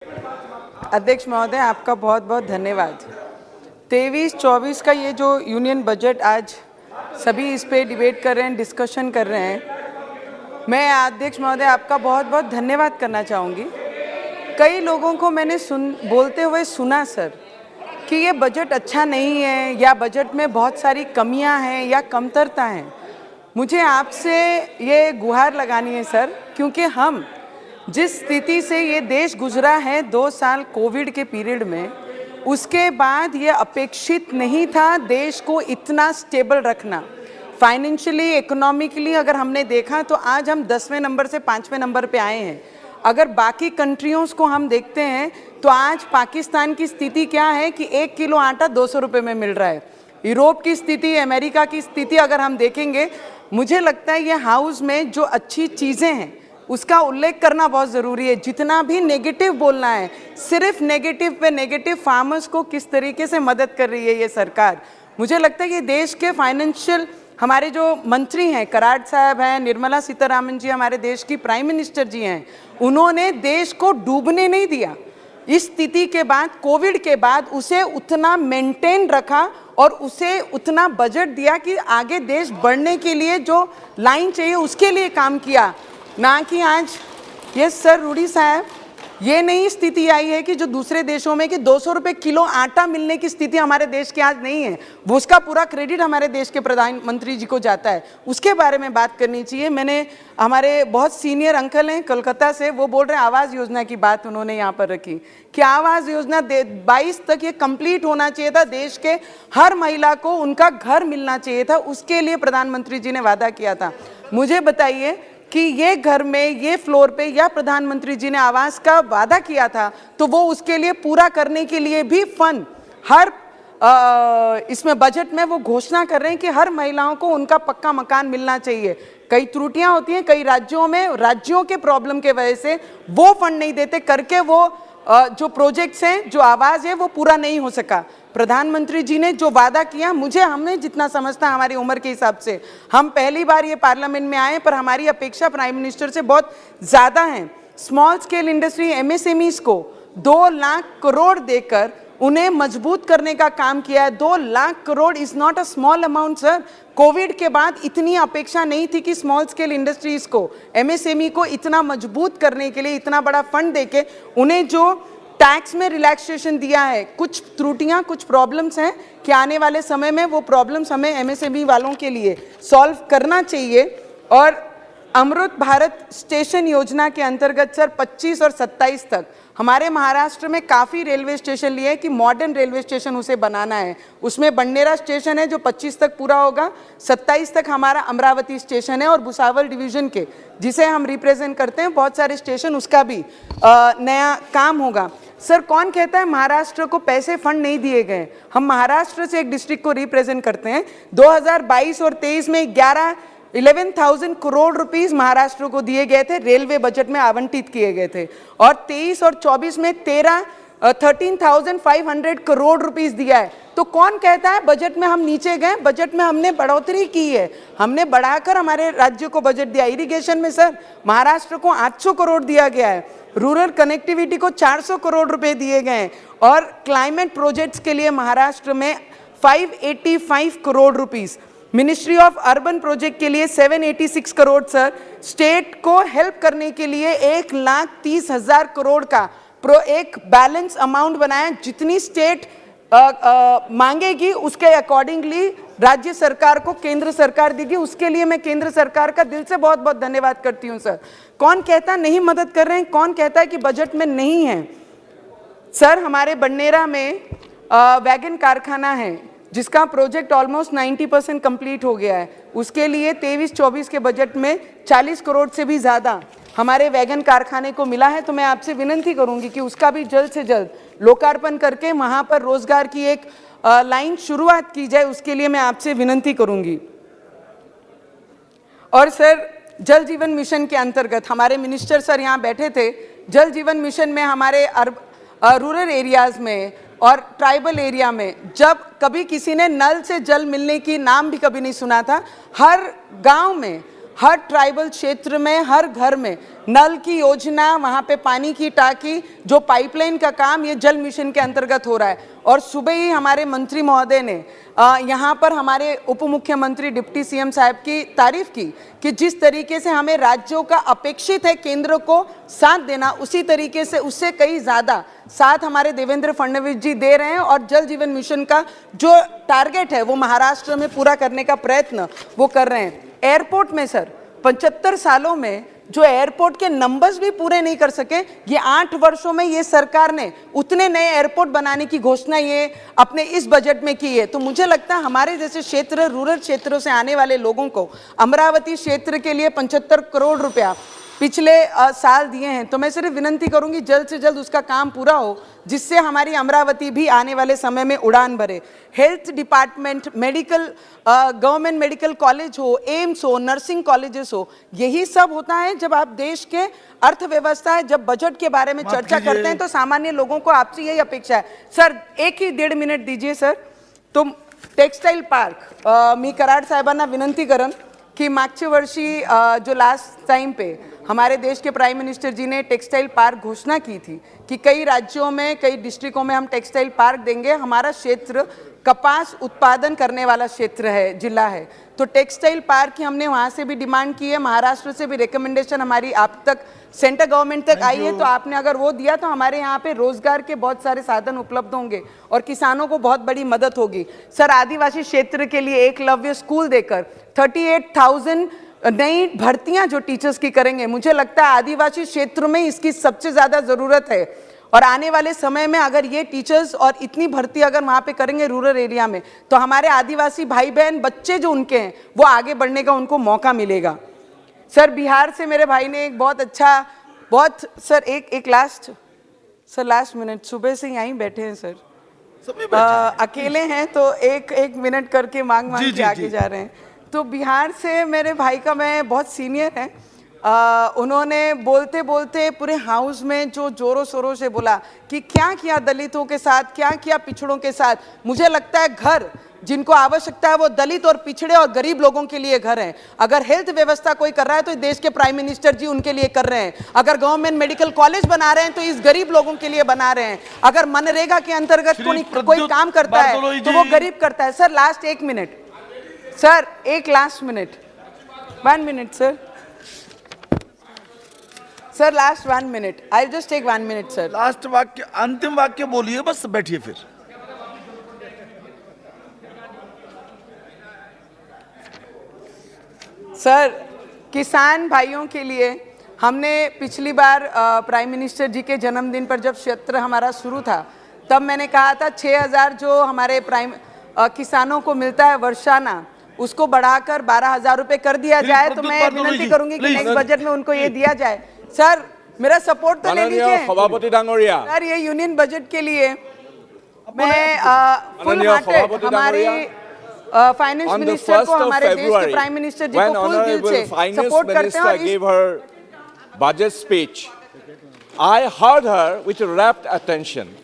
अध्यक्ष महोदय, आपका बहुत बहुत धन्यवाद। 23-24 का ये जो यूनियन बजट आज सभी इस पे डिबेट कर रहे हैं, डिस्कशन कर रहे हैं, मैं अध्यक्ष महोदय आपका बहुत बहुत धन्यवाद करना चाहूँगी। कई लोगों को मैंने बोलते हुए सुना सर कि ये बजट अच्छा नहीं है या बजट में बहुत सारी कमियां हैं या कमतरता हैं। मुझे आपसे ये गुहार लगानी है सर, क्योंकि हम जिस स्थिति से ये देश गुजरा है 2 साल कोविड के पीरियड में, उसके बाद ये अपेक्षित नहीं था देश को इतना स्टेबल रखना। फाइनेंशियली, इकोनॉमिकली अगर हमने देखा तो आज हम 10वें नंबर से 5वें नंबर पे आए हैं। अगर बाकी कंट्रियों को हम देखते हैं तो आज पाकिस्तान की स्थिति क्या है कि 1 किलो आटा 200 रुपये में मिल रहा है। यूरोप की स्थिति, अमेरिका की स्थिति अगर हम देखेंगे, मुझे लगता है ये हाउस में जो अच्छी चीज़ें हैं उसका उल्लेख करना बहुत ज़रूरी है। जितना भी नेगेटिव बोलना है, सिर्फ नेगेटिव पे नेगेटिव, फार्मर्स को किस तरीके से मदद कर रही है ये सरकार। मुझे लगता है कि देश के फाइनेंशियल हमारे जो मंत्री हैं, कराड़ साहब हैं, निर्मला सीतारामन जी हमारे देश की प्राइम मिनिस्टर जी हैं, उन्होंने देश को डूबने नहीं दिया। इस स्थिति के बाद, कोविड के बाद उसे उतना मेंटेन रखा और उसे उतना बजट दिया कि आगे देश बढ़ने के लिए जो लाइन चाहिए उसके लिए काम किया, ना कि आज ये सर रूडी साहब, ये नहीं स्थिति आई है कि जो दूसरे देशों में कि 200 रुपये किलो आटा मिलने की स्थिति हमारे देश की आज नहीं है। वो उसका पूरा क्रेडिट हमारे देश के प्रधानमंत्री जी को जाता है, उसके बारे में बात करनी चाहिए। मैंने हमारे बहुत सीनियर अंकल हैं कोलकाता से, वो बोल रहे हैं आवास योजना की बात उन्होंने यहाँ पर रखी कि आवास योजना 22 तक ये कंप्लीट होना चाहिए था, देश के हर महिला को उनका घर मिलना चाहिए था, उसके लिए प्रधानमंत्री जी ने वादा किया था। मुझे बताइए कि ये घर में, ये फ्लोर पे या प्रधानमंत्री जी ने आवास का वादा किया था तो वो उसके लिए पूरा करने के लिए भी फंड हर इसमें बजट में वो घोषणा कर रहे हैं कि हर महिलाओं को उनका पक्का मकान मिलना चाहिए। कई त्रुटियां होती हैं कई राज्यों में, राज्यों के प्रॉब्लम के वजह से वो फंड नहीं देते करके वो जो प्रोजेक्ट्स हैं, जो आवाज़ है, वो पूरा नहीं हो सका। प्रधानमंत्री जी ने जो वादा किया, हमें जितना समझता हमारी उम्र के हिसाब से, हम पहली बार ये पार्लियामेंट में आए पर हमारी अपेक्षा प्राइम मिनिस्टर से बहुत ज़्यादा है। स्मॉल स्केल इंडस्ट्री, एमएसएमईज को 2 लाख करोड़ देकर उन्हें मजबूत करने का काम किया है। 2 lakh crore is not a small amount sir. Covid के बाद इतनी अपेक्षा नहीं थी कि स्मॉल स्केल इंडस्ट्रीज को, एमएसएमई को इतना मजबूत करने के लिए इतना बड़ा फंड देके उन्हें जो टैक्स में रिलैक्सेशन दिया है। कुछ त्रुटियां, कुछ प्रॉब्लम्स हैं कि आने वाले समय में वो प्रॉब्लम्स हमें एमएसएमई वालों के लिए सॉल्व करना चाहिए। और अमृत भारत स्टेशन योजना के अंतर्गत सर 25 और 27 तक हमारे महाराष्ट्र में काफ़ी रेलवे स्टेशन लिए कि मॉडर्न रेलवे स्टेशन उसे बनाना है। उसमें बंडेरा स्टेशन है जो 25 तक पूरा होगा, 27 तक हमारा अमरावती स्टेशन है और भुसावल डिवीज़न के जिसे हम रिप्रेजेंट करते हैं बहुत सारे स्टेशन, उसका भी नया काम होगा। सर कौन कहता है महाराष्ट्र को पैसे फंड नहीं दिए गए? हम महाराष्ट्र से एक डिस्ट्रिक्ट को रिप्रेजेंट करते हैं। 2022 और 23 में 11,000 करोड़ रुपीस महाराष्ट्र को दिए गए थे, रेलवे बजट में आवंटित किए गए थे। और 23 और 24 में 13,500 करोड़ रुपीस दिया है। तो कौन कहता है बजट में हम नीचे गए? बजट में हमने बढ़ोतरी की है, हमने बढ़ाकर हमारे राज्य को बजट दिया। इरिगेशन में सर महाराष्ट्र को 800 करोड़ दिया गया है, रूरल कनेक्टिविटी को 400 करोड़ रुपए दिए गए हैं और क्लाइमेट प्रोजेक्ट्स के लिए महाराष्ट्र में 585 crore rupees, ministry of urban project के लिए 786 करोड़ सर, स्टेट को हेल्प करने के लिए 1,30,000 करोड़ का एक बैलेंस अमाउंट बनाया। जितनी स्टेट मांगेगी उसके अकॉर्डिंगली राज्य सरकार को केंद्र सरकार देगी। उसके लिए मैं केंद्र सरकार का दिल से बहुत बहुत धन्यवाद करती हूँ सर। कौन कहता नहीं मदद कर रहे हैं? कौन कहता है कि बजट में नहीं है? सर हमारे बंडेरा में वैगन कारखाना है जिसका प्रोजेक्ट ऑलमोस्ट 90% कंप्लीट हो गया है। उसके लिए 23-24 के बजट में 40 करोड़ से भी ज़्यादा हमारे वैगन कारखाने को मिला है। तो मैं आपसे विनती करूंगी कि उसका भी जल्द से जल्द लोकार्पण करके वहाँ पर रोजगार की एक लाइन शुरुआत की जाए, उसके लिए मैं आपसे विनती करूंगी। और सर जल जीवन मिशन के अंतर्गत हमारे मिनिस्टर सर यहाँ बैठे थे। जल जीवन मिशन में हमारे रूरल एरियाज़ में और ट्राइबल एरिया में जब कभी किसी ने नल से जल मिलने की नाम भी कभी नहीं सुना था, हर गांव में हर ट्राइबल क्षेत्र में हर घर में नल की योजना, वहाँ पे पानी की टाकी, जो पाइपलाइन का काम, ये जल मिशन के अंतर्गत हो रहा है। और सुबह ही हमारे मंत्री महोदय ने यहाँ पर हमारे उप मुख्यमंत्री डिप्टी सीएम साहब की तारीफ की कि जिस तरीके से हमें राज्यों का अपेक्षित है केंद्र को साथ देना, उसी तरीके से उससे कई ज़्यादा साथ हमारे देवेंद्र फडणवीस जी दे रहे हैं। और जल जीवन मिशन का जो टारगेट है वो महाराष्ट्र में पूरा करने का प्रयत्न वो कर रहे हैं। एयरपोर्ट में सर 75 सालों में जो एयरपोर्ट के नंबर्स भी पूरे नहीं कर सके, ये 8 वर्षों में ये सरकार ने उतने नए एयरपोर्ट बनाने की घोषणा ये अपने इस बजट में की है। तो मुझे लगता है हमारे जैसे क्षेत्र, रूरल क्षेत्रों से आने वाले लोगों को अमरावती क्षेत्र के लिए 75 करोड़ रुपया पिछले साल दिए हैं। तो मैं सिर्फ विनंती करूंगी जल्द से जल्द उसका काम पूरा हो, जिससे हमारी अमरावती भी आने वाले समय में उड़ान भरे। Health department, medical, government medical college हो, एम्स हो, नर्सिंग कॉलेजेस हो, यही सब होता है जब आप देश के अर्थव्यवस्था है, जब बजट के बारे में चर्चा करते हैं तो सामान्य लोगों को आपसे यही अपेक्षा है। सर 1.5 मिनिट दीजिए सर। तो टेक्सटाईल पार्क मी कराड साहेबांना विनंती करन की मागच्या वर्षी जो लास्ट टाइम पे हमारे देश के प्राइम मिनिस्टर जी ने टेक्सटाइल पार्क घोषणा की थी कि कई राज्यों में, कई डिस्ट्रिक्टों में हम टेक्सटाइल पार्क देंगे। हमारा क्षेत्र कपास उत्पादन करने वाला क्षेत्र है, जिला है, तो टेक्सटाइल पार्क की हमने वहाँ से भी डिमांड की है। महाराष्ट्र से भी रिकमेंडेशन हमारी आप तक, सेंट्रल गवर्नमेंट तक आई है। तो आपने अगर वो दिया तो हमारे यहाँ पे रोजगार के बहुत सारे साधन उपलब्ध होंगे और किसानों को बहुत बड़ी मदद होगी। सर आदिवासी क्षेत्र के लिए एकलव्य स्कूल देकर 38,000 नई भर्तियां जो टीचर्स की करेंगे। मुझे लगता है आदिवासी क्षेत्र में इसकी सबसे ज्यादा जरूरत है और आने वाले समय में अगर ये टीचर्स और इतनी भर्ती अगर वहाँ पे करेंगे रूरल एरिया में, तो हमारे आदिवासी भाई बहन, बच्चे जो उनके हैं, वो आगे बढ़ने का उनको मौका मिलेगा। सर बिहार से मेरे भाई ने एक बहुत अच्छा, बहुत सर एक लास्ट मिनट, सुबह से यहीं बैठे हैं सर, अकेले हैं तो एक मिनट करके मांग के आगे जा रहे हैं। तो बिहार से मेरे भाई का, मैं बहुत सीनियर है, उन्होंने बोलते बोलते पूरे हाउस में जो जोरों शोरों से बोला कि क्या किया दलितों के साथ, क्या किया पिछड़ों के साथ। मुझे लगता है घर जिनको आवश्यकता है वो दलित और पिछड़े और गरीब लोगों के लिए घर है। अगर हेल्थ व्यवस्था कोई कर रहा है तो देश के प्राइम मिनिस्टर जी उनके लिए कर रहे हैं। अगर गवर्नमेंट मेडिकल कॉलेज बना रहे हैं तो इस गरीब लोगों के लिए बना रहे हैं। अगर मनरेगा के अंतर्गत कोई काम करता है तो वो गरीब करता है। सर लास्ट 1 मिनट सर, एक last minute, 1 minute sir, sir last 1 minute, I just take 1 minute sir. Last वाक्य, अंतिम वाक्य बोलिए, बस बैठिए फिर। सर किसान भाइयों के लिए हमने पिछली बार प्राइम मिनिस्टर जी के जन्मदिन पर जब क्षेत्र हमारा शुरू था तब मैंने कहा था 6,000 जो हमारे किसानों को मिलता है वर्षाना, उसको बढ़ाकर 12,000 रुपए कर दिया जाए। तो मैं विनती करूंगी कि नेक्स्ट बजट में उनको ये दिया जाए। सर मेरा सपोर्ट तो ले लीजिए सर, ये यूनियन बजट के लिए मैं फुल हार्टेड हमारी फाइनेंस मिनिस्टर को, हमारे देश के प्राइम मिनिस्टर जी को फुल दिल से सपोर्ट करते हैं। और budget speech, I heard her with rapt attention.